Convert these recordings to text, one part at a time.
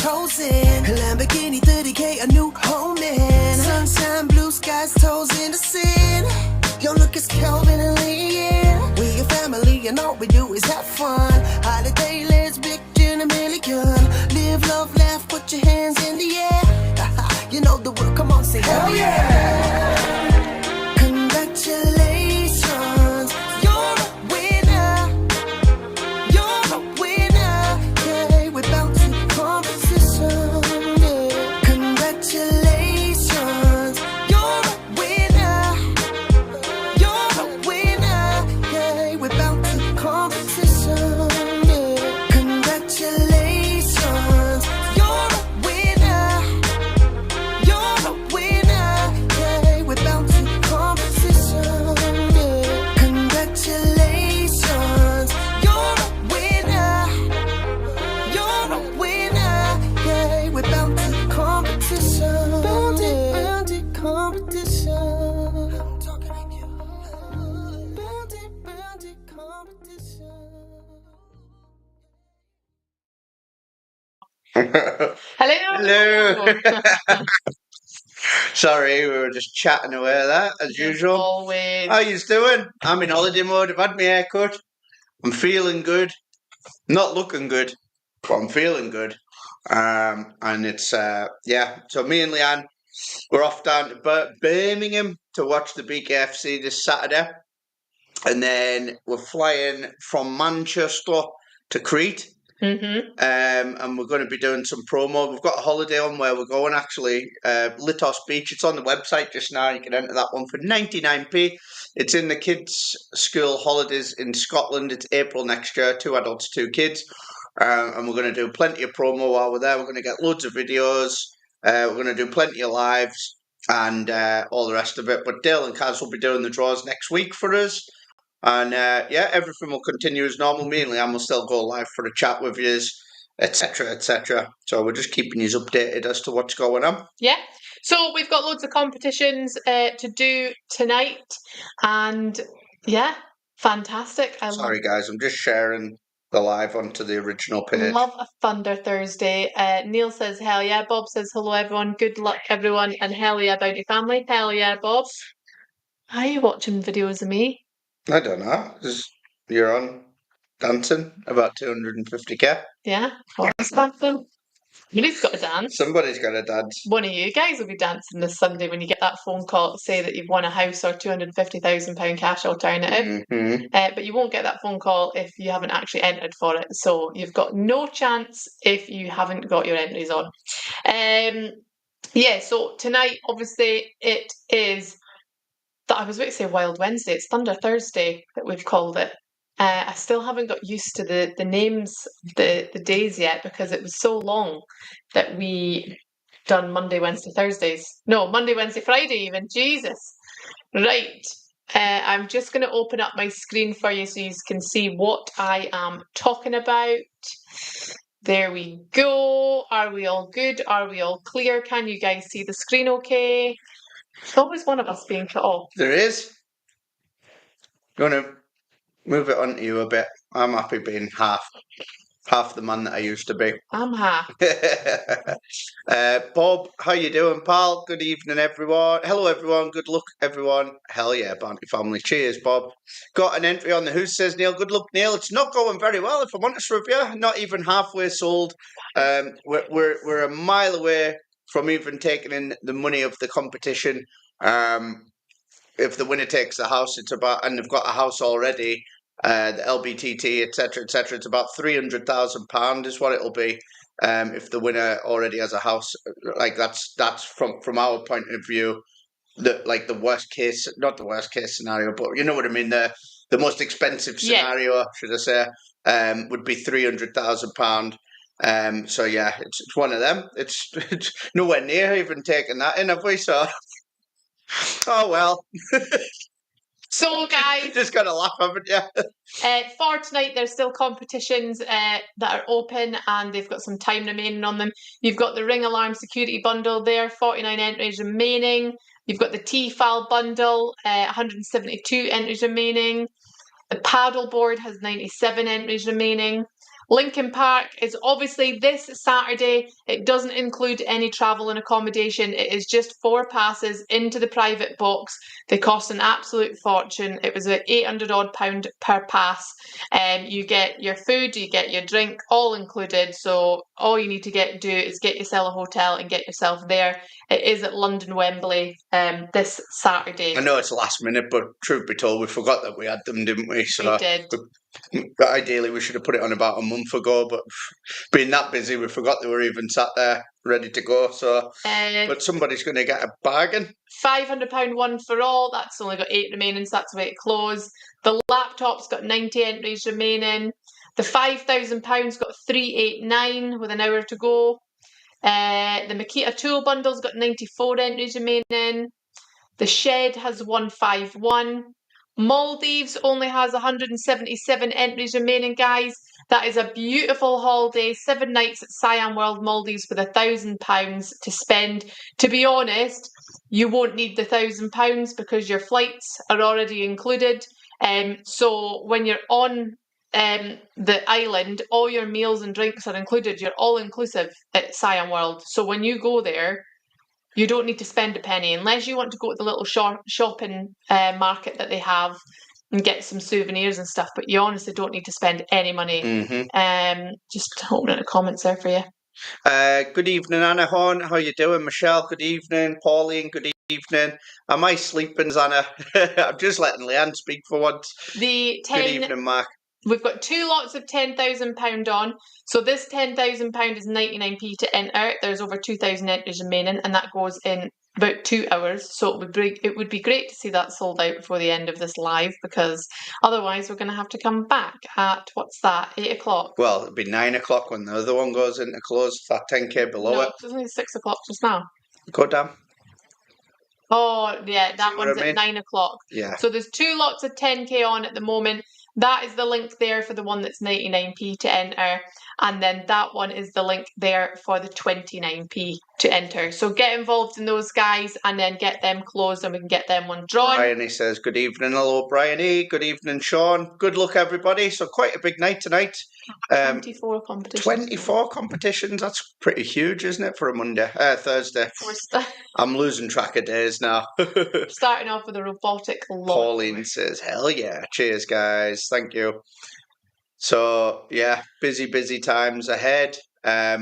toes in. Lamborghini 30K, a new home in. Sunshine, blue skies, toes in the sin. Your look is Calvin and Leon. We your family and all we do is have fun. Holiday, let's big gin a million. Live, love, laugh, put your hands in the air. You know the word, come on, say hell yeah. Congratulations, you're a winner. You're a winner. Yeah, we're bound to competition. Yeah. Congratulations, you're a winner. You're a winner. Yeah, we're bound to competition. Yeah. Congratulations, you're a winner. You're a winner. Yeah, we're bound to competition. Yeah. Congratulations, you're a winner. You're a winner. Yeah, we're bound to competition. Bounded competition. I'm talking to you. Bounded competition. Hello. Hello. Sorry, we were just chatting away there, as As usual. always. How you doing? I'm in holiday mode. I've had my haircut. I'm feeling good. Not looking good, but I'm feeling good. And it's yeah. So me and Leanne, we're off down to Birmingham to watch the BKFC this Saturday, and then we're flying from Manchester to Crete. Mm-hmm. And we're going to be doing some promo. We've got a holiday on where we're going actually. Litos Beach. It's on the website just now. You can enter that one for 99p. It's in the kids' school holidays in Scotland. It's April next year. 2 adults, 2 kids. And we're going to do plenty of promo while we're there. We're going to get loads of videos. We're going to do plenty of lives and all the rest of it. But Dale and Kaz will be doing the draws next week for us. And yeah, everything will continue as normal. Me and Liam will still go live for a chat with you, etc., etc. So we're just keeping you updated as to what's going on. Yeah. So we've got loads of competitions to do tonight, and yeah, fantastic. Sorry, guys, I'm just sharing the live onto the original page. Love a Thunder Thursday. Neil says, hell yeah. Bob says, hello everyone. Good luck everyone. And hell yeah, Bounty family. Hell yeah, Bob. Are you watching videos of me? I don't know. You're on dancing about 250k. Yeah. What's dancing? Somebody's got to dance. Somebody's got to dance. One of you guys will be dancing this Sunday when you get that phone call to say that you've won a house or £250,000 cash alternative. Mm-hmm. But you won't get that phone call if you haven't actually entered for it. So you've got no chance if you haven't got your entries on. Yeah, so tonight, obviously, it is, I was about to say Wild Wednesday, it's Thunder Thursday that we've called it. I still haven't got used to the names of the days yet because it was so long that we done Monday, Wednesday, Thursdays. No, Monday, Wednesday, Friday even. Jesus. Right. I'm just going to open up my screen for you so you can see what I am talking about. There we go. Are we all good? Are we all clear? Can you guys see the screen okay? There's always one of us being cut off. There is. Going to move it onto you a bit. I'm happy being half the man that I used to be. I'm half. Bob, how you doing, pal? Good evening, everyone. Hello, everyone. Good luck, everyone. Hell yeah, Bounty family. Cheers, Bob. Got an entry on the Who Says Neil. Good luck, Neil. It's not going very well, if I'm honest with you. Not even halfway sold. We're a mile away from even taking in the money of the competition. If the winner takes the house, it's about, and they've got a house already. The LBTT, etc., etc. It's about £300,000 is what it'll be if the winner already has a house. Like that's from our point of view, the worst case, not the worst case scenario, but you know what I mean. The most expensive scenario, should I say, would be £300,000. So yeah, it's one of them. It's nowhere near even taking that in, have we? So oh well. So, guys, just got to laugh, haven't you? For tonight, there's still competitions that are open and they've got some time remaining on them. You've got the Ring Alarm Security Bundle there, 49 entries remaining. You've got the Tefal Bundle, 172 entries remaining. The Paddleboard has 97 entries remaining. Linkin Park is obviously this Saturday. It doesn't include any travel and accommodation. It is just 4 passes into the private box. They cost an absolute fortune. It was at £800 per pass. You get your food, you get your drink, all included. So all you need to do is get yourself a hotel and get yourself there. It is at London Wembley this Saturday. I know it's last minute, but truth be told, we forgot that we had them, didn't we? So we did. Ideally, we should have put it on about a month ago, but being that busy, we forgot they were even sat there ready to go. So, but somebody's going to get a bargain. £500 one for all. That's only got 8 remaining, so that's the way it closed. The laptop's got 90 entries remaining. The £5,000 got 389 with an hour to go. The Makita tool bundle's got 94 entries remaining. The Shed has 151. Maldives only has 177 entries remaining, guys. That is a beautiful holiday, 7 nights at Siam World Maldives with £1,000 to spend. To be honest, you won't need the £1,000 because your flights are already included. So when you're on the island, all your meals and drinks are included. You're all inclusive at Siam World. So when you go there, you don't need to spend a penny unless you want to go to the little shopping market that they have and get some souvenirs and stuff. But you honestly don't need to spend any money. Just opening the comments there for you. Good evening, Anna Horn. How you doing, Michelle? Good evening, Pauline. Good evening. Am I sleeping, Anna? I'm just letting Leanne speak for once. Good evening, Mark. We've got 2 lots of £10,000 on. So this £10,000 is 99p to enter. There's over 2,000 entries remaining, and that goes in about 2 hours. So it would be great to see that sold out before the end of this live, because otherwise we're going to have to come back at, what's that, 8 o'clock? Well, it'll be 9 o'clock when the other one goes into close. That 10k below it. No, it's only 6 o'clock just now. Go down. Oh, yeah, that one's at 9 o'clock. Yeah. So there's 2 lots of 10k on at the moment. That is the link there for the one that's 99p to enter. And then that one is the link there for the 29p to enter. So get involved in those, guys, and then get them closed and we can get them one drawn. Bryony says, good evening. Hello, Bryony. Good evening, Sean. Good luck, everybody. So quite a big night tonight. 24 competitions. 24 competitions. That's pretty huge, isn't it, for a Monday? Thursday. I'm losing track of days now. Starting off with a robotic lawnmower. Pauline says, hell yeah. Cheers, guys. Thank you. So, yeah, busy times ahead. I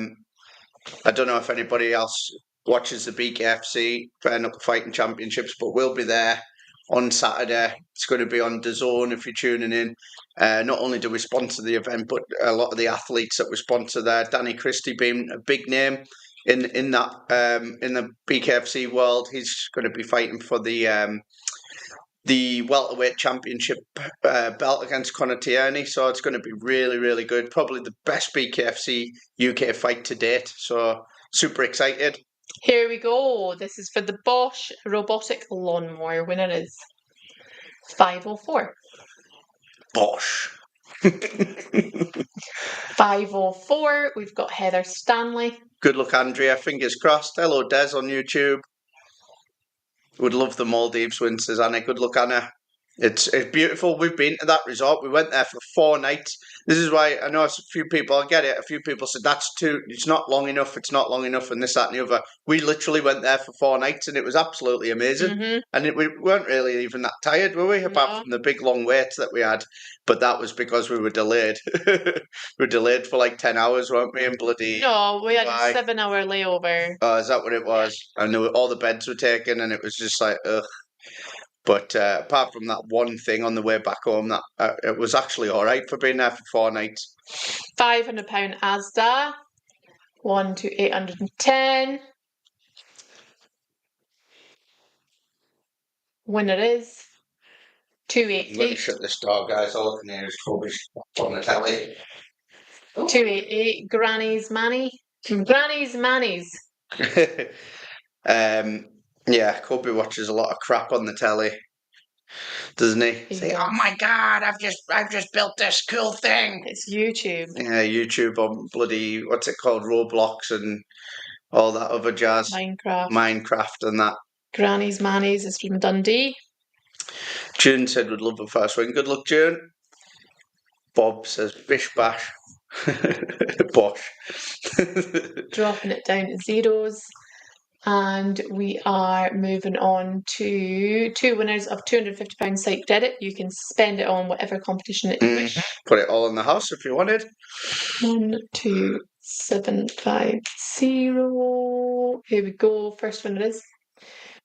don't know if anybody else watches the BKFC Knuckle Fighting Championships, but we'll be there on Saturday. It's going to be on DAZN if you're tuning in. Not only do we sponsor the event, but a lot of the athletes that we sponsor there, Danny Christie being a big name in the BKFC world. He's going to be fighting for the welterweight championship belt against Conor Tierney. So it's going to be really good. Probably the best BKFC UK fight to date. So super excited. Here we go. This is for the BOSCH robotic lawnmower. Winner is 504. BOSCH. 504. We've got Heather Stanley. Good luck, Andrea. Fingers crossed. Hello, Des on YouTube. Would love the Maldives win, says Anna. Good luck, Anna. It's beautiful. We've been to that resort. We went there for 4 nights. This is why I know a few people, I get it, a few people said that's too, it's not long enough, and this, that and the other. We literally went there for 4 nights and it was absolutely amazing. And we weren't really even that tired, were we? Apart from the big long waits that we had. But that was because we were delayed. We were delayed for like 10 hours, weren't we? And bloody... No, we had a 7-hour layover. Oh, is that what it was? And all the beds were taken and it was just like, ugh. But apart from that one thing on the way back home, that it was actually all right for being there for 4 nights. £500 Asda. 1 to 810. Winner is 288. Let me shut this door, guys. All I can hear is rubbish on the telly. 288. Granny's Manny. Granny's Manny's. Yeah, Kobe watches a lot of crap on the telly, doesn't he? Say, oh my God, I've just built this cool thing. It's YouTube. Yeah, YouTube on bloody, what's it called, Roblox and all that other jazz. Minecraft and that. Granny's Manny's is from Dundee. June said would love the first win. Good luck, June. Bob says bish bash. Bosch. Dropping it down to zeros. And we are moving on to 2 winners of £250 site credit. You can spend it on whatever competition that you wish. Put it all in the house if you wanted. 12750. Here we go. First winner is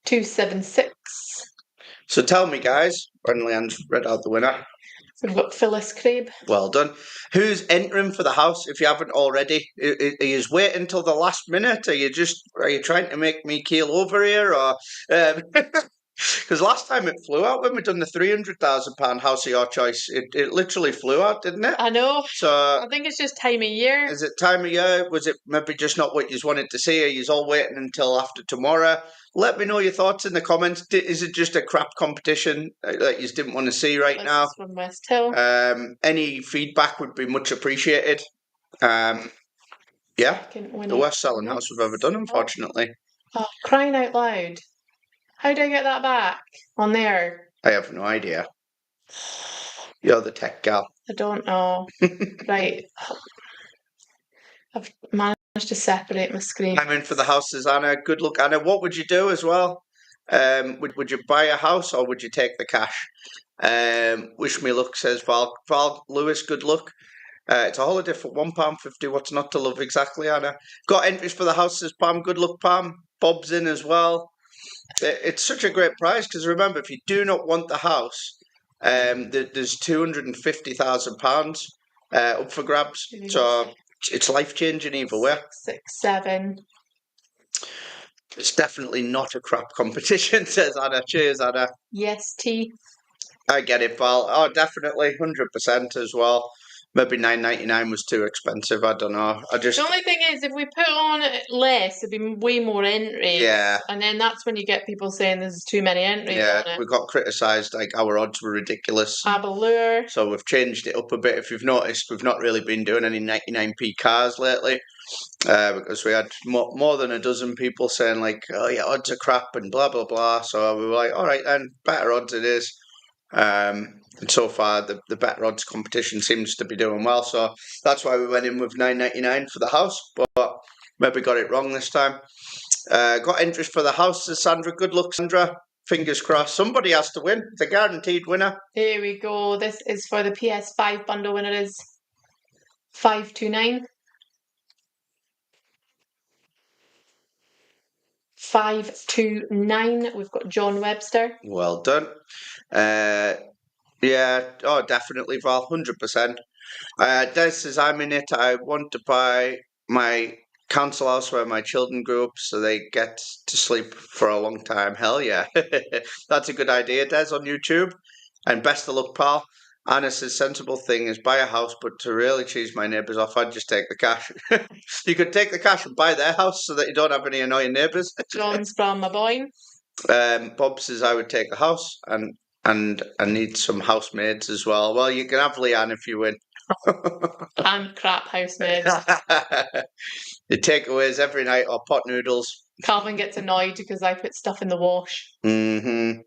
276. So tell me, guys, when Leanne's read out the winner. So we've got Phyllis Crabe. Well done. Who's entering for the house if you haven't already? Are you waiting until the last minute? Are you trying to make me keel over here? Or because last time it flew out when we done the £300,000 house of your choice, it literally flew out, didn't it? I know. So I think it's just time of year. is it time of year? Was it maybe just not what you wanted to see? Are you all waiting until after tomorrow? Let me know your thoughts in the comments. Is it just a crap competition that you didn't want to see right This now? is from West Hill. Any feedback would be much appreciated. Yeah, the worst selling house we've ever done, unfortunately. Oh, crying out loud. How do I get that back on there? I have no idea. You're the tech gal. I don't know. Right. I've managed to separate my screen. I'm in for the houses, Anna. Good luck, Anna. What would you do as well? Would you buy a house or would you take the cash? Wish me luck, says Val. Val Lewis, good luck. It's a holiday for £1.50. What's not to love exactly, Anna? Got entries for the house, says Pam. Good luck, Pam. Bob's in as well. It's such a great price because remember, if you do not want the house, there's £250,000 up for grabs. So it's life changing either way. 667. It's definitely not a crap competition, says Anna. Cheers, Anna. Yes, T. I get it, Val. Oh, definitely, 100% as well. Maybe £9.99 was too expensive. I don't know. The only thing is, if we put on less, it'd be way more entries. Yeah. And then that's when you get people saying there's too many entries on it. We got criticised, like our odds were ridiculous. Abalure. So we've changed it up a bit. If you've noticed, we've not really been doing any 99p cars lately. Because we had more than a dozen people saying like, oh yeah, odds are crap and blah, blah, blah. So we were like, all right then, better odds it is. And so far, the better odds competition seems to be doing well. So that's why we went in with £9.99 for the house, but maybe got it wrong this time. Got interest for the house, says Sandra. Good luck, Sandra. Fingers crossed. Somebody has to win. The guaranteed winner. Here we go. This is for the PS5 bundle winner is 529. 529. We've got John Webster. Well done. Yeah, oh, definitely, Val, 100%. Des says, I'm in it. I want to buy my council house where my children grew up so they get to sleep for a long time. Hell yeah. That's a good idea, Des, on YouTube. And best of luck, pal. Anna says, sensible thing is buy a house, but to really cheese my neighbours off, I'd just take the cash. You could take the cash and buy their house so that you don't have any annoying neighbours. John's from my boy. Bob says, I would take a house and I need some housemaids as well. Well, you can have Leanne if you win. And crap housemaids. The takeaways every night or pot noodles. Calvin gets annoyed because I put stuff in the wash. Mm-hmm.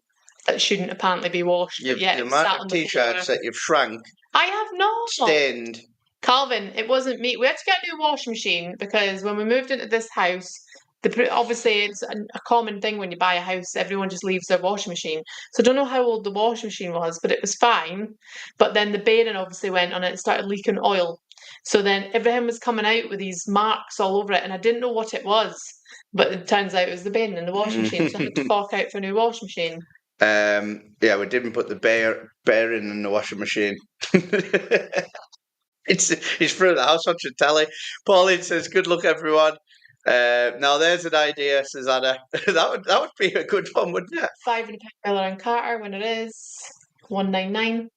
That shouldn't apparently be washed. The amount of t-shirts that you've shrank. I have not. Stained. Calvin, it wasn't me. We had to get a new washing machine because when we moved into this house, obviously it's a common thing when you buy a house, everyone just leaves their washing machine. So I don't know how old the washing machine was, but it was fine. But then the bearing obviously went on it and started leaking oil. So then everything was coming out with these marks all over it, and I didn't know what it was. But it turns out it was the bearing in the washing machine, so I had to fork out for a new washing machine. Yeah, we didn't put the bearing in the washing machine. It's through the house watching telly. Pauline says, "Good luck, everyone." Now there's an idea, says Anna. that would be a good one, wouldn't it? £5 Miller and Carter when it is 199.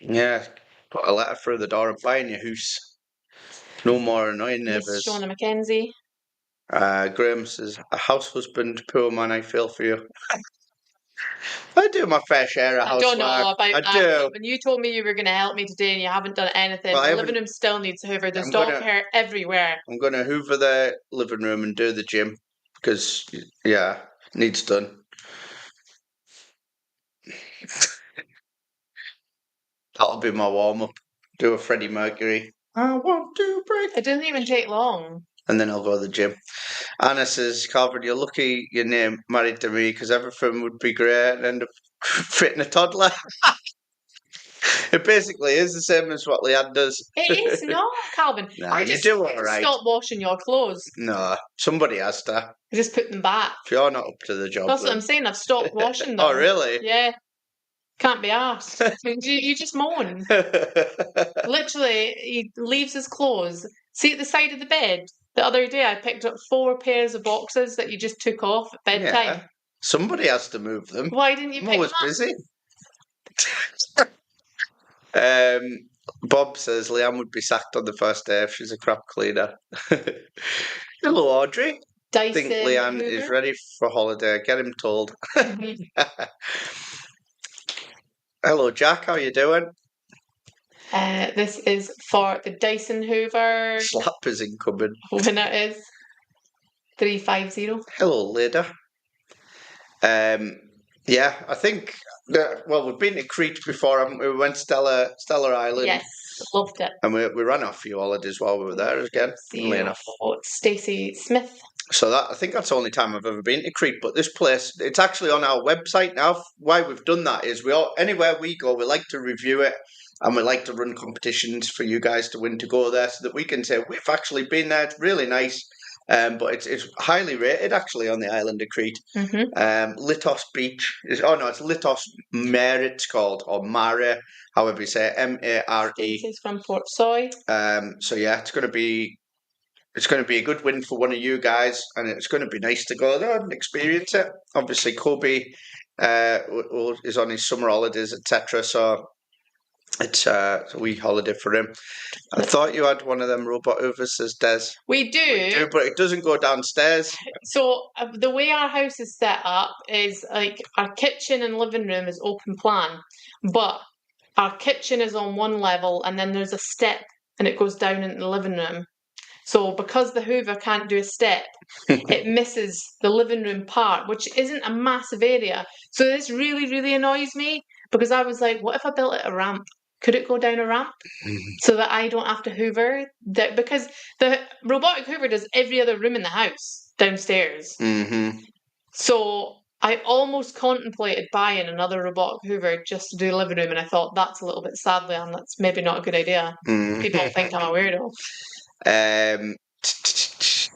Yeah, put a letter through the door and buy in your house. No more annoying neighbours. Yes, Shauna Mackenzie. Graham says, a house husband, poor man, I feel for you. I do my fair share of housework. I don't know about I do. When you told me you were going to help me today and you haven't done anything, Well, the living room still needs hoover. There's dog hair everywhere. I'm going to hoover the living room and do the gym because, yeah, needs done. That'll be my warm-up. Do a Freddie Mercury. I want to break. It didn't even take long. And then I'll go to the gym. Anna says, Calvin, you're lucky you're married to me because everything would be great and end up fitting a toddler. It basically is the same as what Leanne does. It is not, Calvin. Nah, you do all right. Stop washing your clothes. No, somebody has to. Just put them back. If you're not up to the job. That's what I'm saying. I've stopped washing them. Oh, really? Yeah. Can't be arsed. You just moan. Literally, he leaves his clothes. See at the side of the bed? The other day I picked up 4 pairs of boxes that you just took off at bedtime. Yeah. Somebody has to move them. Why didn't you I'm pick always them up? busy. Bob says Leanne would be sacked on the first day if she's a crap cleaner. Hello, Audrey. Dyson I think Leanne Hoover. is ready for holiday. Get him told. Hello, Jack. How you doing? This is for the Dyson Hoover. Slap is incoming. Winner is 350. Hello, Leda. Yeah, I think. Well, we've been to Crete before, haven't we? We went to Stellar Island. Yes, loved it. And we ran off a few holidays while we were there again. See Stacey Smith. So I think that's the only time I've ever been to Crete. But this place, it's actually on our website now. Why we've done that is anywhere we go, we like to review it. And we like to run competitions for you guys to win to go there so that we can say, we've actually been there. It's really nice. But it's highly rated, actually, on the island of Crete. Mm-hmm. Litos Beach. It's Litos Mare, it's called. Or Mare, however you say it. Mare. This is from Port Soy. So, yeah, it's going to be a good win for one of you guys. And it's going to be nice to go there and experience it. Obviously, Kobe is on his summer holidays, etc. So it's a wee holiday for him. I thought you had one of them robot hoovers, says Des. We do, but it doesn't go downstairs. So the way our house is set up is like our kitchen and living room is open plan, but our kitchen is on one level and then there's a step and it goes down into the living room. So because the Hoover can't do a step, it misses the living room part, which isn't a massive area. So this really, really annoys me because I was like, what if I built it a ramp? Could it go down a ramp so that I don't have to hoover? Because the robotic hoover does every other room in the house downstairs. Mm-hmm. So I almost contemplated buying another robotic hoover just to do the living room, and I thought that's a little bit sadly, and that's maybe not a good idea. People think I'm a weirdo.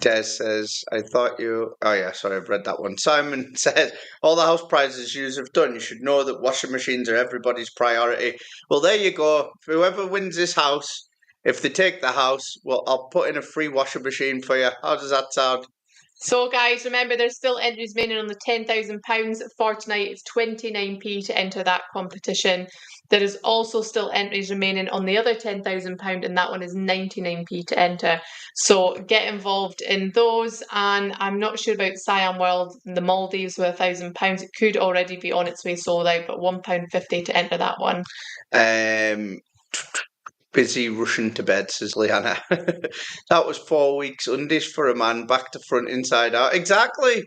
Des says, I thought you... Oh, yeah, sorry, I've read that one. Simon says, all the house prizes you have done, you should know that washing machines are everybody's priority. Well, there you go. Whoever wins this house, if they take the house, well, I'll put in a free washing machine for you. How does that sound? So, guys, remember, there's still entries remaining on the £10,000. For tonight, it's 29p to enter that competition. There is also still entries remaining on the other £10,000, and that one is 99p to enter. So get involved in those. And I'm not sure about Siam World and the Maldives with £1,000. It could already be on its way sold out, but £1.50 to enter that one. Busy rushing to bed, says Leanna. That was 4 weeks undies for a man, back to front, inside out. Exactly.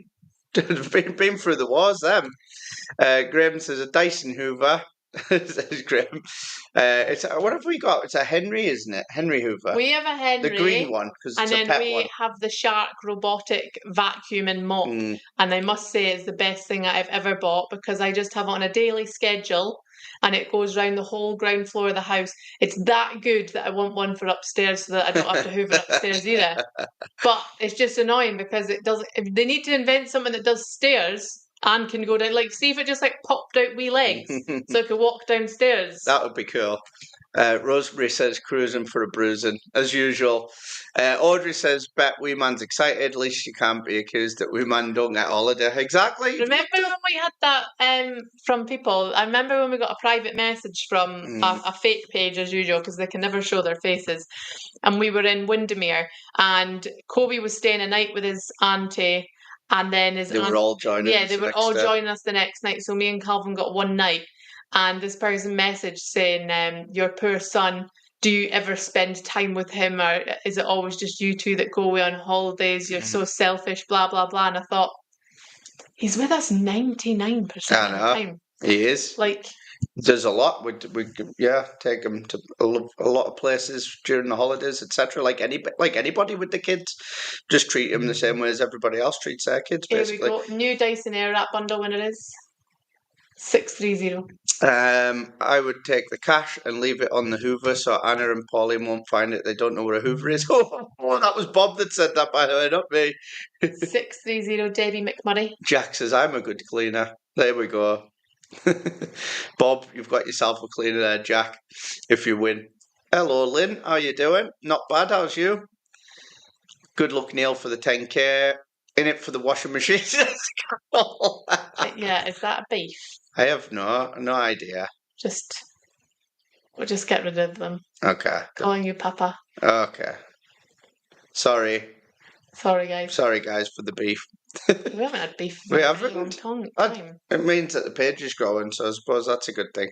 been through the wars, them. Graham says a Dyson Hoover. Says Graham. What have we got? It's a Henry, isn't it? Henry Hoover. We have a Henry. The green one, because it's a pet one. And then we have the Shark robotic vacuum and mop. And I must say it's the best thing that I've ever bought because I just have it on a daily schedule and it goes round the whole ground floor of the house. It's that good that I want one for upstairs so that I don't have to hoover upstairs either. But it's just annoying because it doesn't... If they need to invent something that does stairs... and can go down, like, see if it just, like, popped out wee legs so I could walk downstairs. That would be cool. Rosemary says cruising for a bruising, as usual. Audrey says, bet wee man's excited, at least you can't be accused that wee man don't get holiday. Exactly. Remember when we had that from people? I remember when we got a private message from a fake page, as usual, because they can never show their faces. And we were in Windermere, and Kobe was staying a night with his auntie. And then they were all joining us. Yeah, they were all joining us the next night. So me and Calvin got one night. And this person messaged saying, your poor son, do you ever spend time with him? Or is it always just you two that go away on holidays? You're so selfish, blah, blah, blah. And I thought, he's with us 99% of the time. He is. Like... There's a lot. We take them to a lot of places during the holidays, etc. Like anybody with the kids, just treat them the same way as everybody else treats their kids. Here Basically, we go. New Dyson Airwrap bundle winner is 630. I would take the cash and leave it on the Hoover so Anna and Pauline won't find it. They don't know where a Hoover is. Oh, that was Bob that said that, by the way, not me. 630 Debbie McMurray. Jack says I'm a good cleaner. There we go. Bob, you've got yourself a cleaner there, Jack, if you win. Hello, Lynn. How you doing? Not bad. How's you? Good luck, Neil, for the 10k. In it for the washing machine. Yeah, is that a beef? I have no idea. We'll just get rid of them. Okay. Calling you Papa. Okay. Sorry, guys. Sorry, guys, for the beef. We haven't had beef for We a haven't? long time. It means that the page is growing, so I suppose that's a good thing.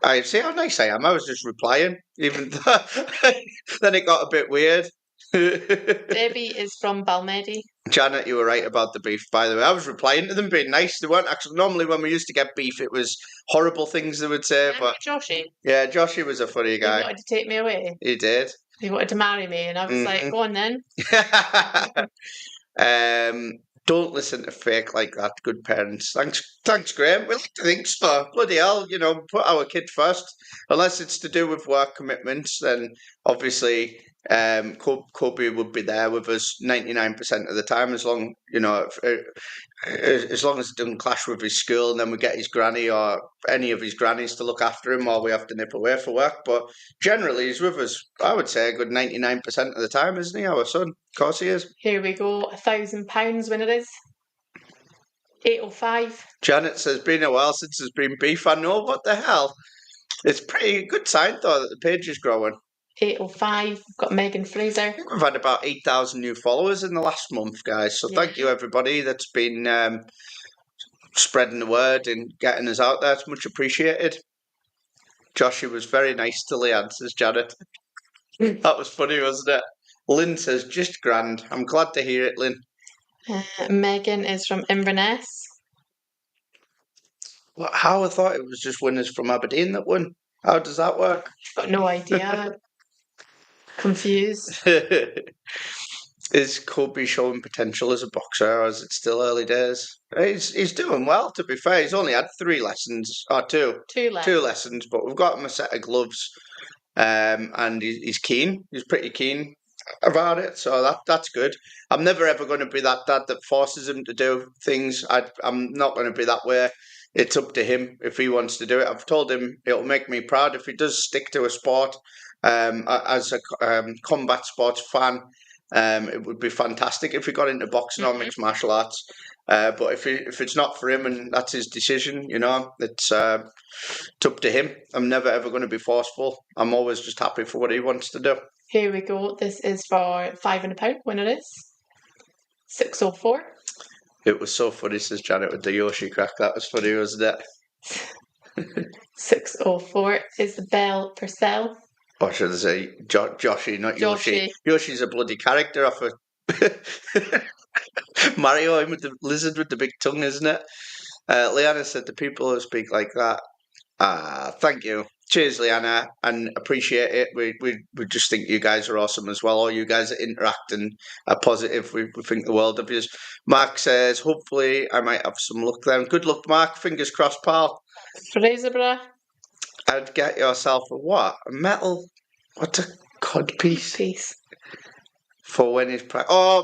I see how nice I am. I was just replying, even though then it got a bit weird. Debbie is from Balmedy. Janet, you were right about the beef, by the way. I was replying to them being nice. They weren't actually. Normally, when we used to get beef, it was horrible things they would say. Remember Joshy? Yeah, Joshy was a funny guy. He wanted to take me away. He did. He wanted to marry me, and I was like, go on then. Don't listen to fake like that, good parents. Thanks, Graham. We like to think so. Bloody hell, put our kid first. Unless it's to do with work commitments, then obviously Kobe would be there with us 99% of the time, as long as long as it doesn't clash with his school, and then we get his granny or any of his grannies to look after him while we have to nip away for work. But generally, he's with us, I would say, a good 99% of the time, isn't he, our son? Of course he is. Here we go, £1,000 when it is. 805. Janet says, been a while since there's been beef. I know, what the hell? It's pretty good sign, though, that the page is growing. 805. We've got Megan Fraser. We've had about 8,000 new followers in the last month, guys. So thank you, everybody that's been spreading the word and getting us out there. It's much appreciated. Joshua was very nice to Leanne, says Janet. That was funny, wasn't it? Lynn says, just grand. I'm glad to hear it, Lynn. Megan is from Inverness. Well, how I thought it was just winners from Aberdeen that won. How does that work? Got no idea. Confused. Is Kobe showing potential as a boxer, or is it still early days? He's doing well, to be fair. He's only had 3 lessons, or 2. 2 lessons. 2 lessons, but we've got him a set of gloves, and he's keen. He's pretty keen about it, so that's good. I'm never ever going to be that dad that forces him to do things. I'm not going to be that way. It's up to him if he wants to do it. I've told him it'll make me proud if he does stick to a sport. As a combat sports fan, it would be fantastic if he got into boxing or mixed martial arts. But if it's not for him and that's his decision, it's up to him. I'm never ever going to be forceful. I'm always just happy for what he wants to do. Here we go. This is for £500 when it is 604. It was so funny, says Janet, with the Yoshi crack. That was funny, wasn't it? 604 is the Bell Purcell. Or should I say Joshy, not Yoshi. Yoshi's a bloody character off of Mario, him with the lizard with the big tongue, isn't it? Leanna said, the people who speak like that. Thank you. Cheers, Leanna, and appreciate it. We just think you guys are awesome as well. All you guys that interact and are positive, we think the world of you. Mark says, hopefully I might have some luck then. Good luck, Mark. Fingers crossed, pal. Fraser, I'd get yourself a what? A metal? What's a codpiece? For when he's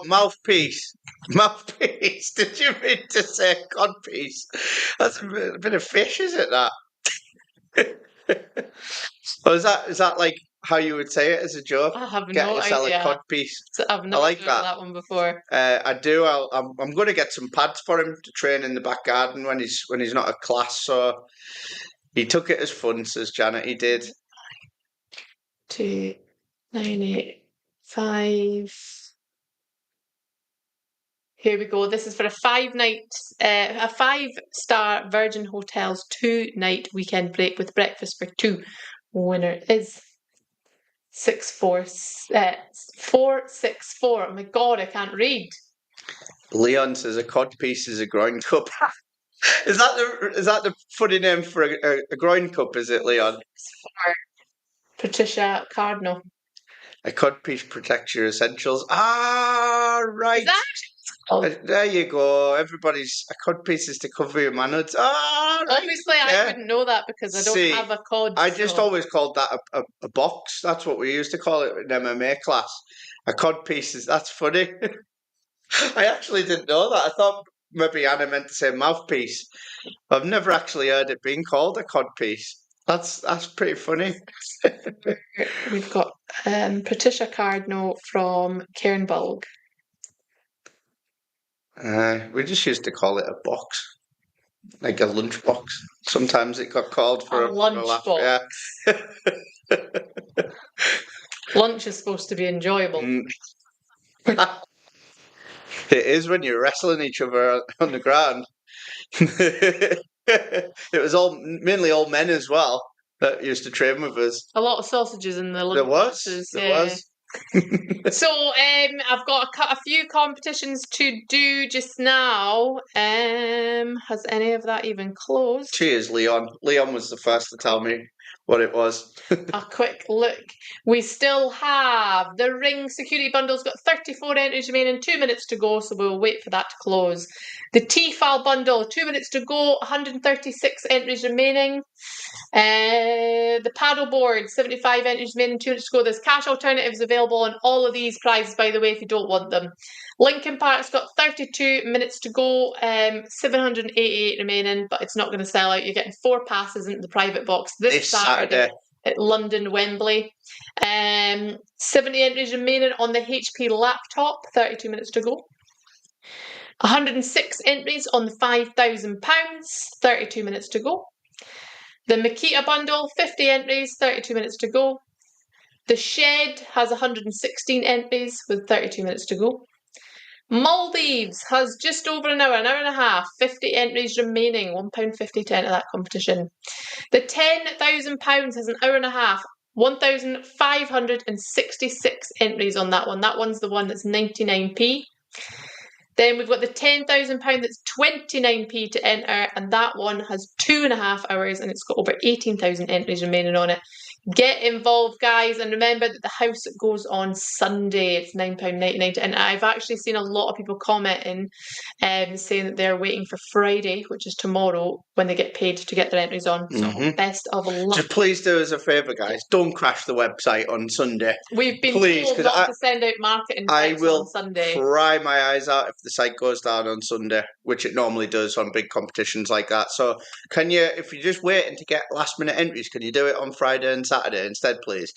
mouthpiece. Mouthpiece. Did you mean to say codpiece? That's a bit of fish, is it, that? Or is that like how you would say it as a joke? I have get no yourself idea. A codpiece. I've never like heard that one before. I do. I'm going to get some pads for him to train in the back garden when he's not at class. So he took it as fun, says Janet. He did. 2985. Here we go. This is for a 5-star Virgin Hotels 2-night weekend break with breakfast for 2. Winner is 464. Oh my God, I can't read. Leon says a codpiece is a groin cup. Is that the funny name for a groin cup? Is it, Leon? For Patricia Cardinal. A codpiece protects your essentials. Ah, right. Is that actually called? There you go. Everybody's a codpiece is to cover your manhood. Ah, right. Obviously, I Yeah. wouldn't know that because I don't See, have a cod. I just so- always called that a box. That's what we used to call it in MMA class. A codpiece is that's funny. I actually didn't know that. I thought maybe Anna meant to say mouthpiece. I've never actually heard it being called a codpiece. That's pretty funny. We've got Patricia Cardinal from Cairnbulg. We just used to call it a box, like a lunch box. Sometimes it got called for A lunch laugh. box. Yeah. Lunch is supposed to be enjoyable. Mm. It is when you're wrestling each other on the ground. It was mainly old men as well that used to train with us. A lot of sausages in the There lunch was, boxes. there yeah. was. So I've got a few competitions to do just now. Has any of that even closed? Cheers, Leon. Leon was the first to tell me what it was. A quick look. We still have the Ring Security Bundle's got 34 entries remaining, 2 minutes to go, so we'll wait for that to close. The Tefal Bundle, 2 minutes to go, 136 entries remaining. The paddleboard, 75 entries remaining, 2 minutes to go. There's cash alternatives available on all of these prizes, by the way, if you don't want them. LINKIN Park's got 32 minutes to go, 788 remaining, but it's not going to sell out. You're getting 4 passes into the private box this Saturday at London Wembley. 70 entries remaining on the HP laptop, 32 minutes to go. 106 entries on the £5,000, 32 minutes to go. The Makita bundle, 50 entries, 32 minutes to go. The Shed has 116 entries with 32 minutes to go. Maldives has just over an hour and a half, 50 entries remaining, £1.50 to enter that competition. The £10,000 has an hour and a half, 1,566 entries on that one. That one's the one that's 99p. Then we've got the £10,000 that's 29p to enter, and that one has 2.5 hours, and it's got over 18,000 entries remaining on it. Get involved, guys, and remember that the house goes on Sunday. It's £9.99 to enter. I've actually seen a lot of people commenting saying that they're waiting for Friday, which is tomorrow, when they get paid to get their entries on. So best of luck. Just please do us a favour, guys. Don't crash the website on Sunday. We've been told not to send out marketing texts on Sunday. I will cry my eyes out if the site goes down on Sunday, which it normally does on big competitions like that. So can you, if you're just waiting to get last minute entries, can you do it on Friday and Saturday instead, please?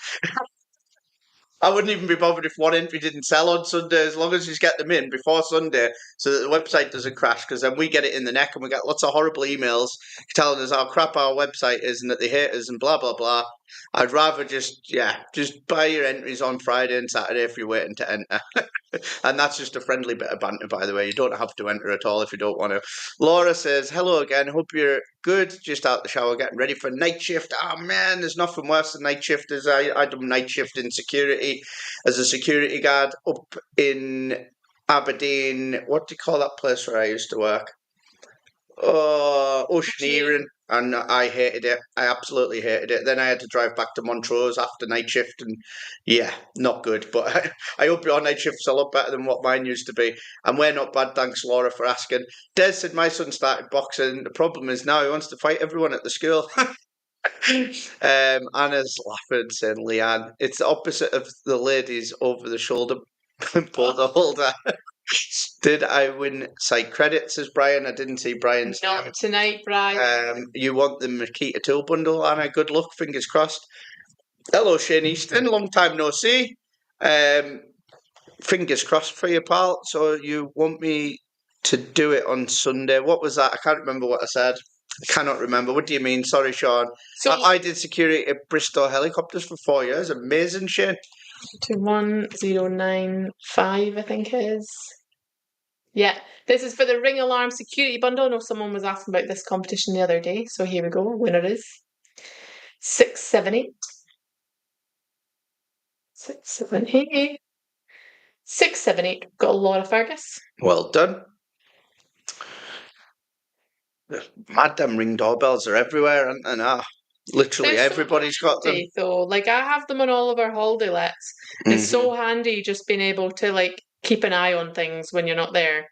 I wouldn't even be bothered if one entry didn't sell on Sunday, as long as you get them in before Sunday so that the website doesn't crash, because then we get it in the neck and we get lots of horrible emails telling us how crap our website is and that they hate us and blah, blah, blah. I'd rather just buy your entries on Friday and Saturday if you're waiting to enter. And that's just a friendly bit of banter, by the way. You don't have to enter at all if you don't want to. Laura says, hello again. Hope you're good. Just out the shower, getting ready for night shift. Oh, man, there's nothing worse than night shift. I done night shift in security as a security guard up in Aberdeen. What do you call that place where I used to work? Oceaneering, and I hated it. I absolutely hated it. Then I had to drive back to Montrose after night shift, and yeah, not good. But I hope your night shift's a lot better than what mine used to be. And we're not bad, thanks, Laura, for asking. Des said my son started boxing. The problem is now he wants to fight everyone at the school. Anna's laughing, saying, Leanne, it's the opposite of the ladies over the shoulder boulder holder. Did I win site credit, says Brian. I didn't see Brian's name. Not tonight, Brian. You want the Makita tool bundle, Anna? Good luck, fingers crossed. Hello, Shane Easton. Long time no see. Fingers crossed for you, pal. So you want me to do it on Sunday? What was that? I can't remember what I said. I cannot remember. What do you mean? Sorry, Sean. So I did security at Bristol Helicopters for 4 years. Amazing, Shane. To 1095, I think it is. Yeah, this is for the Ring Alarm Security Bundle. I know someone was asking about this competition the other day, so here we go. Winner is 678. 678. 678. Got a lot of Fergus. Well done. Mad, them Ring doorbells are everywhere, aren't they now? Literally They're so everybody's got them. handy, though. Like, I have them on all of our holiday lets. It's so handy just being able to, like, keep an eye on things when you're not there.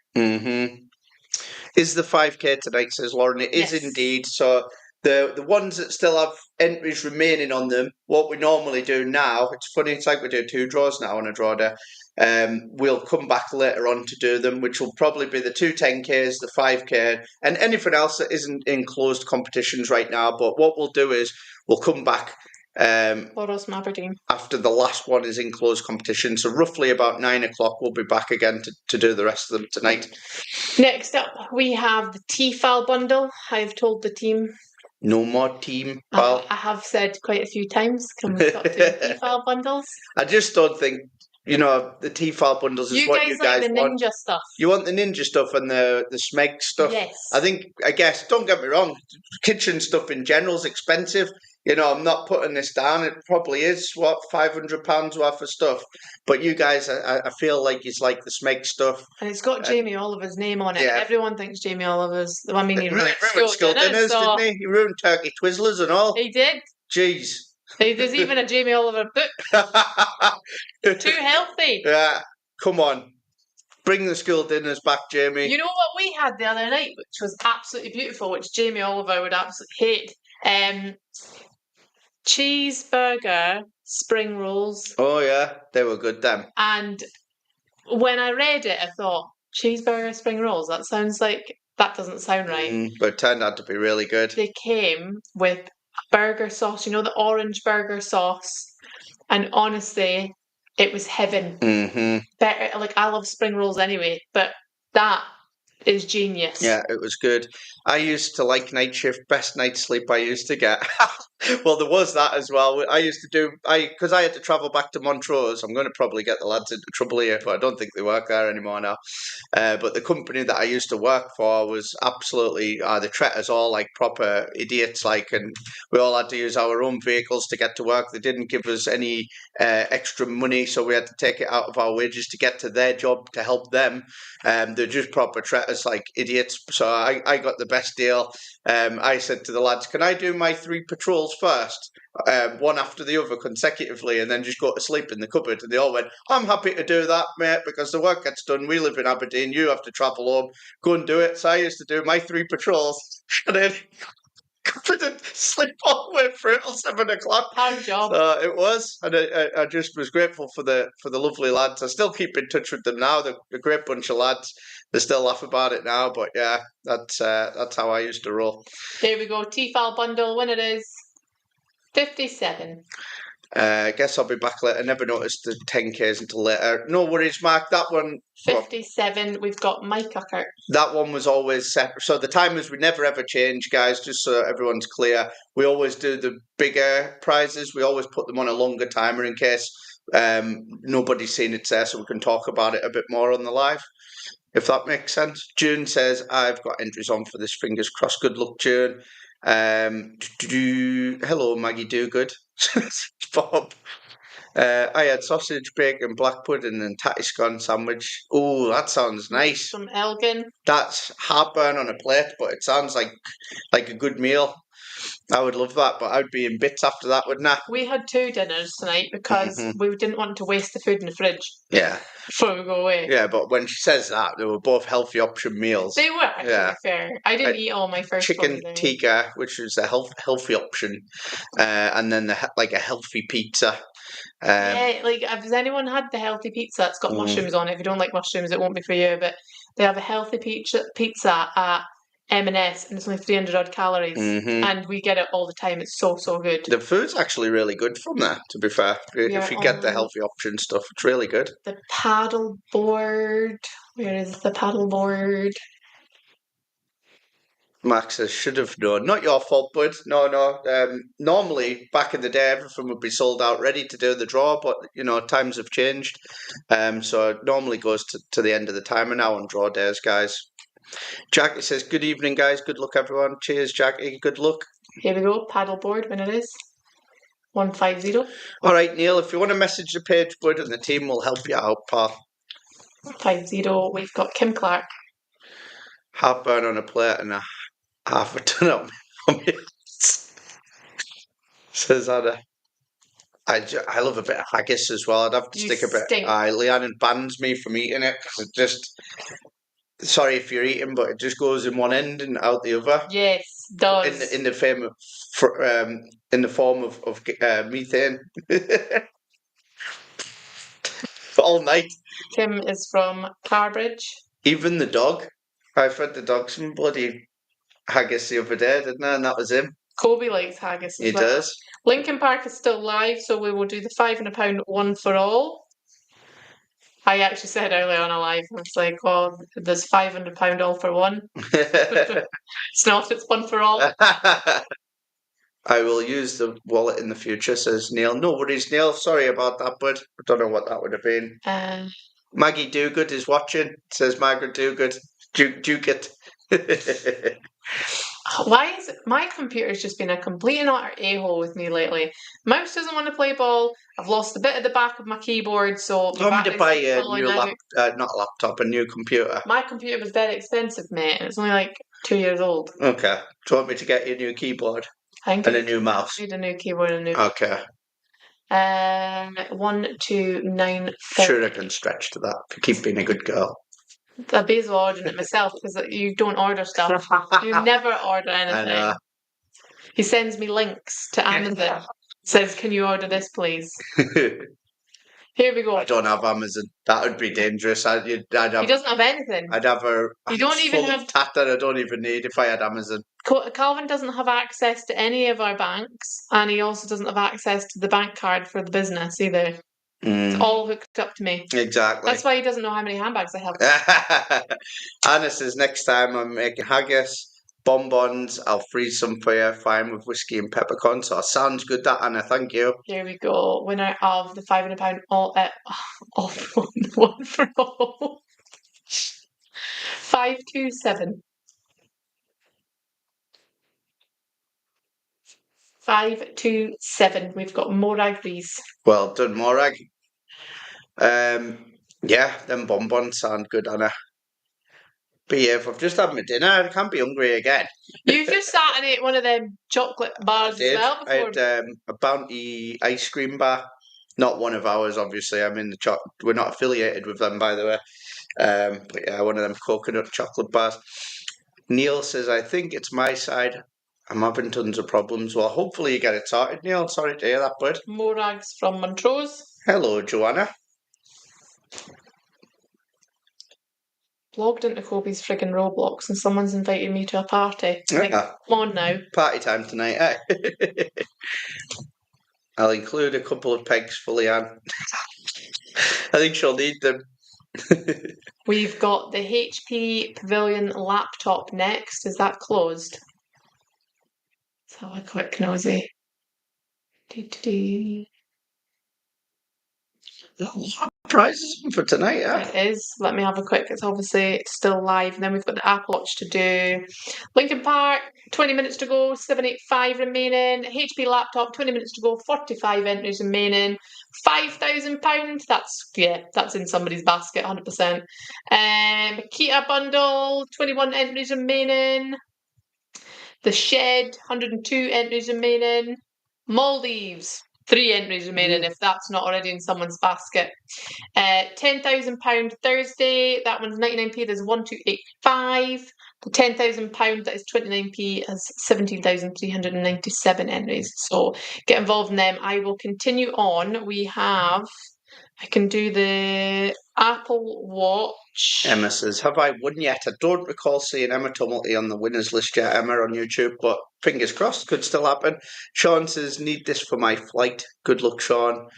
Is the 5K tonight, says Lauren. It is Yes. indeed. So the ones that still have entries remaining on them, what we normally do now, it's funny, it's like we do 2 draws now on a draw day. We'll come back later on to do them, which will probably be the 2 10Ks, the 5K, and anything else that isn't in closed competitions right now. But what we'll do is we'll come back Boros Aberdeen. after the last one is in closed competition. So roughly about 9 o'clock, we'll be back again to do the rest of them tonight. Next up, we have the Tefal bundle. I've told the team. No more team, pal. I have said quite a few times, can we stop doing Tefal bundles? I just don't think, the Tefal bundles is what you guys like the want. ninja stuff. You want the ninja stuff and the smeg stuff. Yes. I guess, don't get me wrong, kitchen stuff in general is expensive. I'm not putting this down. It probably is, £500 worth of stuff. But you guys, I feel like it's like the smeg stuff. And it's got Jamie Oliver's name on it. Yeah. Everyone thinks Jamie Oliver's. I mean, he ruined School dinners, didn't he? He ruined turkey Twizzlers and all. He did. Jeez. There's even a Jamie Oliver book. Too healthy. Yeah, come on. Bring the school dinners back, Jamie. You know what we had the other night, which was absolutely beautiful, which Jamie Oliver would absolutely hate? Cheeseburger spring rolls. Oh, yeah, they were good, them. And when I read it, I thought, cheeseburger spring rolls, that doesn't sound right. But it turned out to be really good. They came with burger sauce, the orange burger sauce. And honestly, it was heaven. Better, I love spring rolls anyway, but that is genius. Yeah, it was good. I used to like night shift, best night's sleep I used to get. Well, there was that as well. I used to do, because I had to travel back to Montrose. I'm going to probably get the lads into trouble here, but I don't think they work there anymore now. But the company that I used to work for was absolutely, they treat us all like proper idiots, and we all had to use our own vehicles to get to work. They didn't give us any extra money, so we had to take it out of our wages to get to their job to help them. They're just proper treat us like idiots. So I got the best deal. I said to the lads, can I do my 3 patrols first, one after the other consecutively, and then just go to sleep in the cupboard? And they all went, I'm happy to do that, mate, because the work gets done. We live in Aberdeen. You have to travel home. Go and do it. So I used to do my 3 patrols and then couldn't sleep all the way through till 7 o'clock. Hard job. It was, and I just was grateful for the lovely lads. I still keep in touch with them now. They're a great bunch of lads. They still laugh about it now, but yeah, that's how I used to roll. Here we go, Tefal bundle. When it is 57. I guess I'll be back later. I never noticed the 10Ks until later. No worries, Mark. That one. 57. We've got Mike Uckert. That one was always set. So the timers would never ever change, guys. Just so everyone's clear, we always do the bigger prizes. We always put them on a longer timer in case nobody's seen it there, so we can talk about it a bit more on the live. If that makes sense. June says, I've got entries on for this. Fingers crossed. Good luck, June. Hello, Maggie Dogood. Bob. I had sausage, bacon, black pudding, and tatty scone sandwich. Oh, that sounds nice. From Elgin. That's heartburn on a plate, but it sounds like a good meal. I would love that, but I'd be in bits after that, wouldn't I? We had 2 dinners tonight because we didn't want to waste the food in the fridge. Yeah. Before we go away. Yeah, but when she says that, they were both healthy option meals. They were, actually, fair. I didn't eat all my first chicken tikka, which was a healthy option, and then a healthy pizza. Has anyone had the healthy pizza? It's got mushrooms on it. If you don't like mushrooms, it won't be for you. But they have a healthy pizza at M&S, and it's only 300 odd calories, and we get it all the time. It's so good. The food's actually really good from there, to be fair. If you get the healthy option stuff, it's really good. The paddle board. Where is the paddle board? Max says, should have known. Not your fault, bud. No. Normally, back in the day, everything would be sold out, ready to do the draw, but, times have changed. So it normally goes to the end of the timer now on draw days, guys. Jackie says, good evening, guys. Good luck, everyone. Cheers, Jackie. Good luck. Here we go. Paddleboard when it is. 150. All right, Neil, if you want to message the page, bud, and the team will help you out, pal. 50. We've got Kim Clark. Heartburn on a plate and a half a ton up my says Anna. I love a bit of haggis as well. I'd have to You stick a bit. stink. Leanne bans me from eating it because it just. Sorry if you're eating, but it just goes in one end and out the other. Yes, does. In the in the form of methane. All night. Kim is from Carbridge. Even the dog. I fed the dog some bloody haggis the other day, didn't I? And that was him. Kobe likes haggis as He well. does. Linkin Park is still live, so we will do the £500 one for all. I actually said earlier on a live, I was like, oh, there's £500 all for one. It's not, it's one for all. I will use the wallet in the future, says Neil. No worries, Neil. Sorry about that, bud. I don't know what that would have been. Maggie Dogood is watching, says Margaret Dogood. Duke it. Why is my computer's just been a complete and utter a-hole with me lately? Mouse doesn't want to play ball. I've lost a bit of the back of my keyboard, so Do you want me to buy a new a new computer? My computer was very expensive, mate. It was only like 2 years old. Okay. Do you want me to get you a new keyboard and a new mouse? I need a new keyboard and a new. Okay. 1295. Sure, I can stretch to that. Keep being a good girl. I'd be ordering it myself because you don't order stuff. You never order anything. I know. He sends me links to Amazon. Says, "Can you order this, please?" Here we go. I don't have Amazon. That would be dangerous. He doesn't have anything. I'd have a You don't even have tat that I don't even need if I had Amazon. Calvin doesn't have access to any of our banks, and he also doesn't have access to the bank card for the business either. It's all hooked up to me. Exactly. That's why he doesn't know how many handbags I have. Anna says, next time I'm making haggis, bonbons, I'll freeze some for you, fine with whiskey and peppercorn. So sounds good, that, Anna. Thank you. Here we go. Winner of the £500 all one for all. 527. 527. We've got Morag Rees. Well done, Morag. Yeah, them bonbons sound good, Anna. But yeah, if I've just had my dinner, I can't be hungry again. You just sat and ate one of them chocolate bars as well before. I had a Bounty ice cream bar. Not one of ours, obviously. I'm in the we're not affiliated with them, by the way. But yeah, one of them coconut chocolate bars. Neil says, I think it's my side. I'm having tons of problems. Well, hopefully you get it sorted, Neil. Sorry to hear that, bud. Morag's from Montrose. Hello, Joanna. Logged into Kobe's friggin' Roblox and someone's invited me to a party. Like, Yeah. come on now. Party time tonight, eh? I'll include a couple of pegs for Leanne. I think she'll need them. We've got the HP Pavilion laptop next. Is that closed? Let's have a quick nosy. Prizes for tonight, yeah. It is. Let me have a quick. It's obviously still live. And then we've got the Apple Watch to do. Linkin Park, 20 minutes to go, 785 remaining. HP laptop, 20 minutes to go, 45 entries remaining. £5,000. That's in somebody's basket, 100%. Kita bundle, 21 entries remaining. The Shed, 102 entries remaining. Maldives, 3 entries remaining if that's not already in someone's basket. £10,000 Thursday, that one's 99p, there's 1285. The £10,000 that is 29p has 17,397 entries. So get involved in them. I will continue on. I can do the Apple Watch. Emma says, have I won yet? I don't recall seeing Emma Tumulty on the winners list yet, Emma, on YouTube, but fingers crossed, could still happen. Sean says, need this for my flight. Good luck, Sean.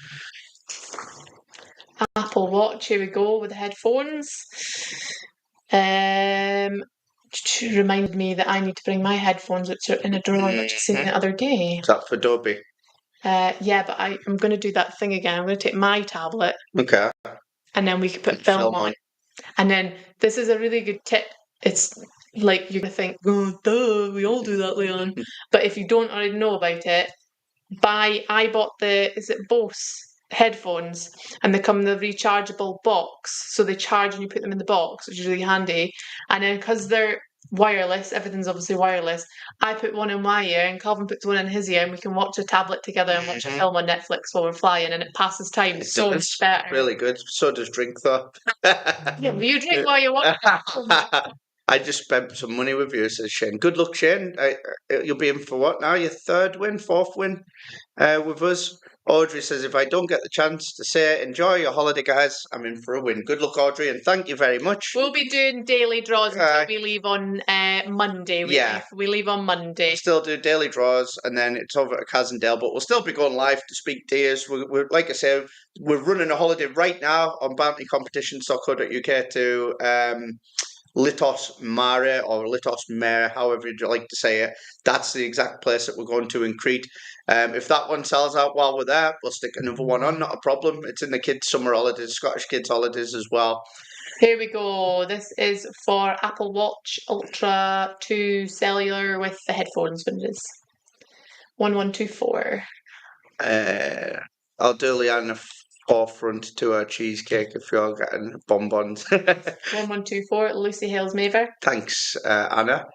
Apple Watch, here we go, with the headphones. Reminded me that I need to bring my headphones, which are in a drawer I just seen the other day. Is that for Dobby? Yeah, but I'm going to do that thing again. I'm going to take my tablet. Okay. And then we can put film on. And then this is a really good tip. It's like you're going to think, oh, duh, we all do that, Leon. But if you don't already know about it, I bought is it BOSCH headphones, and they come in the rechargeable box. So they charge and you put them in the box, which is really handy. And then because they're wireless. Everything's obviously wireless. I put one in my ear, and Calvin puts one in his ear, and we can watch a tablet together and watch a film on Netflix while we're flying, and it passes time so much better. Really good. So does drink though. Yeah, well, you drink while you watch. I just spent some money with you, says Shane. Good luck, Shane. You'll be in for what now? Your third win, fourth win with us. Audrey says, if I don't get the chance to say enjoy your holiday, guys, I'm in for a win. Good luck, Audrey, and thank you very much. We'll be doing daily draws until we leave on Monday. We leave on Monday. We'll still do daily draws, and then it's over at Casindale, but we'll still be going live to speak to you. We're like I said, we're running a holiday right now on bountycompetitions.co.uk to Litos Mare or Litos Mare, however you'd like to say it. That's the exact place that we're going to in Crete. If that one sells out while we're there, we'll stick another one on, not a problem. It's in the kids' summer holidays, Scottish kids' holidays as well. Here we go. This is for Apple Watch Ultra 2 Cellular with the headphones. What it is. 1124. I'll do Leanne forefront to her cheesecake if you're getting bonbons. 1124, Lucy Hales Maver. Thanks, Anna.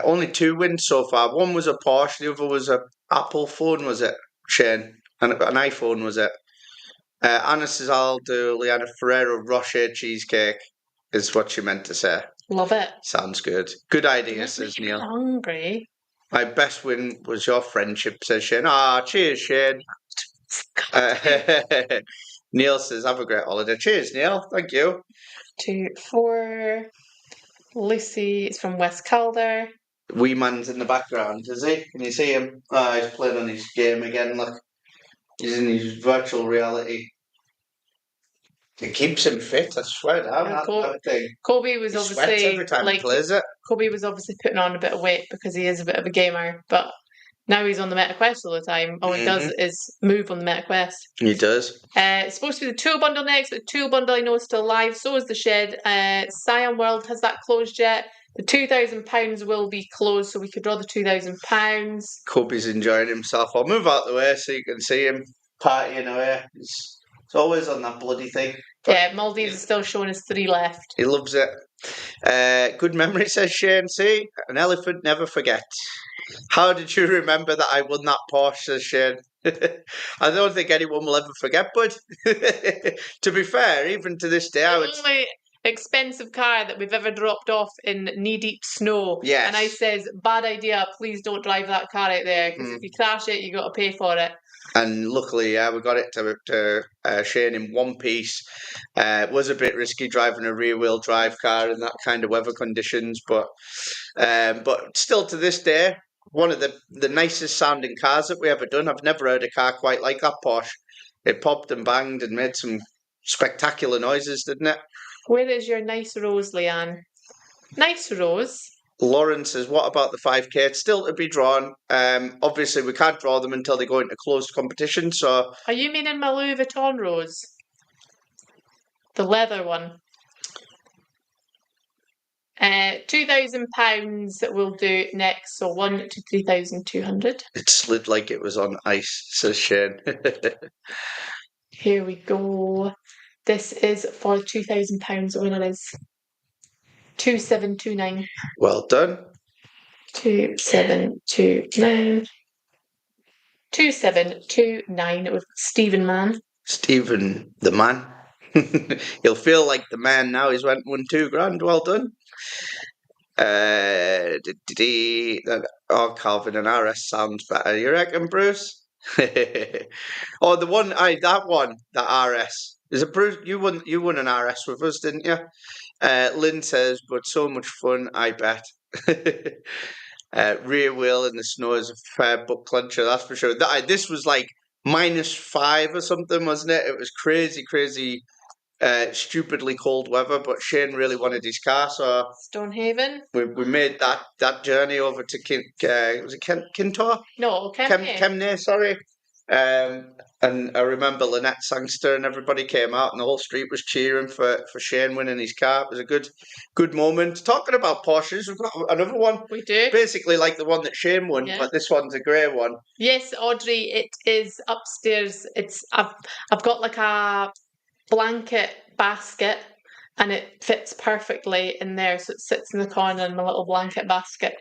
Only 2 wins so far. One was a Porsche, the other was a Apple phone, was it, Shane? And an iPhone, was it? Anna says, I'll do Leanna Ferrero Rocher cheesecake, is what she meant to say. Love it. Sounds good. Good idea, says Neil. I'm hungry. My best win was your friendship, says Shane. Cheers, Shane. Neil says, have a great holiday. Cheers, Neil. Thank you. 24. Lucy is from West Calder. Wee man's in the background, is he? Can you see him? He's playing on his game again. Look, he's in his virtual reality. It keeps him fit, I swear down. That thing. Kobe was obviously every time he plays it. Kobe was obviously putting on a bit of weight because he is a bit of a gamer, but now he's on the MetaQuest all the time. All he does is move on the MetaQuest. He does. It's supposed to be the Tool Bundle next, but the Tool Bundle I know is still live. So is the Shed. Cyan World, has that closed yet? The £2,000 will be closed, so we could draw the £2,000. Kobe's enjoying himself. I'll move out the way so you can see him partying away. It's always on that bloody thing. Yeah, Maldives is still showing us 3 left. He loves it. Good memory, says Shane. See, an elephant never forgets. How did you remember that I won that Porsche, says Shane? I don't think anyone will ever forget, but to be fair, even to this day, the only expensive car that we've ever dropped off in knee-deep snow. Yes. And I says, bad idea, please don't drive that car out there, because if you crash it, you got to pay for it. And luckily, we got it to Shane in one piece. It was a bit risky driving a rear-wheel drive car in that kind of weather conditions, but still to this day, one of the nicest sounding cars that we ever done. I've never heard a car quite like that Porsche. It popped and banged and made some spectacular noises, didn't it? Where is your nice rose, Leanne? Nice rose. Lauren says, what about the 5K? It's still to be drawn. Obviously, we can't draw them until they go into closed competition. So, are you meaning my Louis Vuitton rose? The leather one. £2,000 we'll do next, so 1 to 3,200. It slid like it was on ice, says Shane. Here we go. This is for £2,000. When it is 2729. Well done. 2729. 2729 with Stephen Man. Stephen the man. He'll feel like the man now. He's won £2,000. Well done. Calvin and RS sounds better. You reckon, Bruce? Oh, the one, that RS. Is it Bruce? You won an RS with us, didn't you? Lynn says, but so much fun, I bet. Rear wheel in the snow is a fair butt clencher, that's for sure. This was like -5 or something, wasn't it? It was crazy, stupidly cold weather, but Shane really wanted his car, so Stonehaven. We made that journey over to was it Kintor? No, Kemnay, sorry. And I remember Lynette Sangster and everybody came out and the whole street was cheering for Shane winning his car. It was a good moment. Talking about Porsches, we've got another one. We do. Basically like the one that Shane won, but this one's a grey one. Yes, Audrey, it is upstairs. I've got like a blanket basket and it fits perfectly in there, so it sits in the corner in my little blanket basket.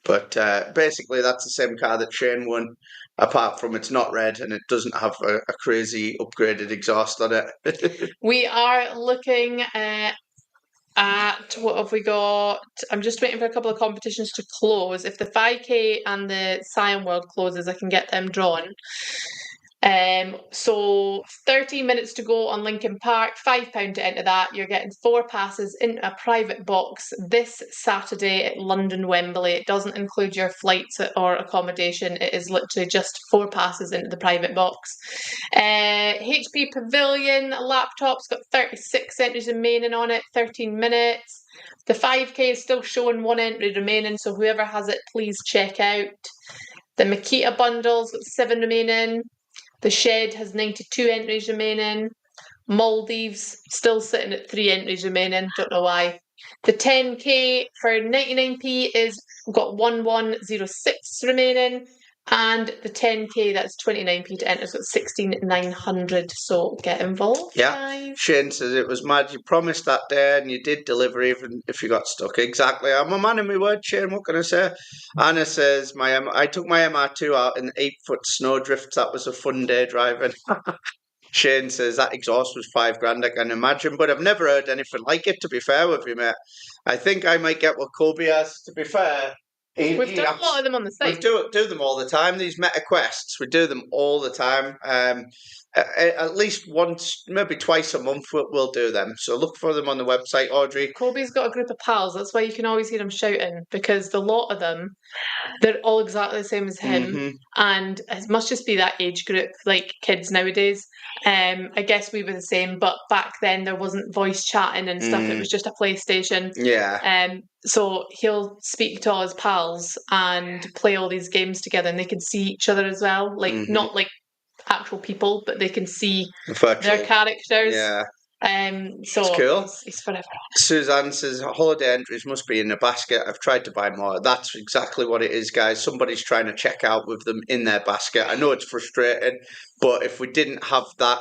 But basically, that's the same car that Shane won, apart from it's not red and it doesn't have a crazy upgraded exhaust on it. We are looking at what have we got? I'm just waiting for a couple of competitions to close. If the 5K and the Scion World closes, I can get them drawn. So 13 minutes to go on Linkin Park, £5 to enter that. You're getting 4 passes into a private box this Saturday at London Wembley. It doesn't include your flights or accommodation. It is literally just 4 passes into the private box. HP Pavilion laptop's got 36 entries remaining on it, 13 minutes. The 5K is still showing 1 entry remaining, so whoever has it, please check out. The Makita bundle's got 7 remaining. The Shed has 92 entries remaining. Maldives still sitting at 3 entries remaining. Don't know why. The 10K for 99p is got 1106 remaining. And the 10K, that's 29p to enter, so it's 16,900. So get involved, guys. Shane says it was mad. You promised that day and you did deliver even if you got stuck. Exactly. I'm a man of my word, Shane. What can I say? Anna says, I took my MR2 out in 8-foot snow drifts. That was a fun day driving. Shane says that exhaust was $5,000, I can imagine, but I've never heard anything like it, to be fair with you, mate. I think I might get what Kobe has, to be fair. We've done a lot of them on the site. We do them all the time. These Meta Quests, we do them all the time. At least once, maybe twice a month, we'll do them. So look for them on the website, Audrey. Kobe's got a group of pals. That's why you can always hear him shouting, because the lot of them, they're all exactly the same as him. And it must just be that age group, like kids nowadays. I guess we were the same, but back then there wasn't voice chatting and stuff. It was just a PlayStation. Yeah. So he'll speak to all his pals and play all these games together, and they can see each other as well. Like not like actual people, but they can see their characters. Yeah. So it's cool. It's forever. Suzanne says holiday entries must be in a basket. I've tried to buy more. That's exactly what it is, guys. Somebody's trying to check out with them in their basket. I know it's frustrating, but if we didn't have that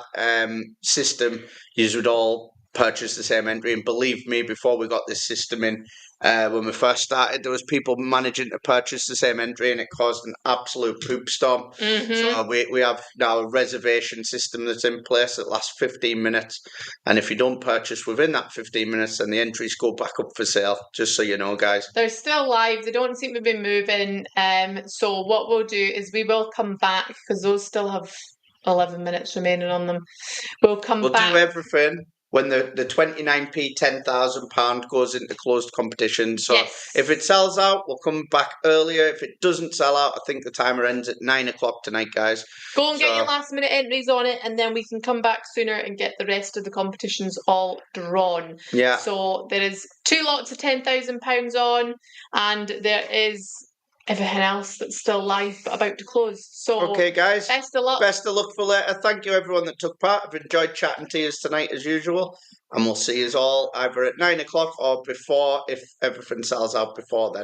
system, you would all purchase the same entry. And believe me, before we got this system in, when we first started, there was people managing to purchase the same entry, and it caused an absolute poop storm. So we have now a reservation system that's in place that lasts 15 minutes, and if you don't purchase within that 15 minutes, then the entries go back up for sale, just so you know, guys. They're still live. They don't seem to be moving. So what we'll do is we will come back, because those still have 11 minutes remaining on them. We'll come back. We'll do everything when the 29p £10,000 goes into closed competition. So if it sells out, we'll come back earlier. If it doesn't sell out, I think the timer ends at 9 o'clock tonight, guys. Go and get your last minute entries on it, and then we can come back sooner and get the rest of the competitions all drawn. Yeah. So there is 2 lots of £10,000 on, and there is everything else that's still live but about to close. So okay, guys. Best of luck. Best of luck for later. Thank you, everyone that took part. I've enjoyed chatting to you tonight as usual, and we'll see you all either at 9 o'clock or before, if everything sells out before then.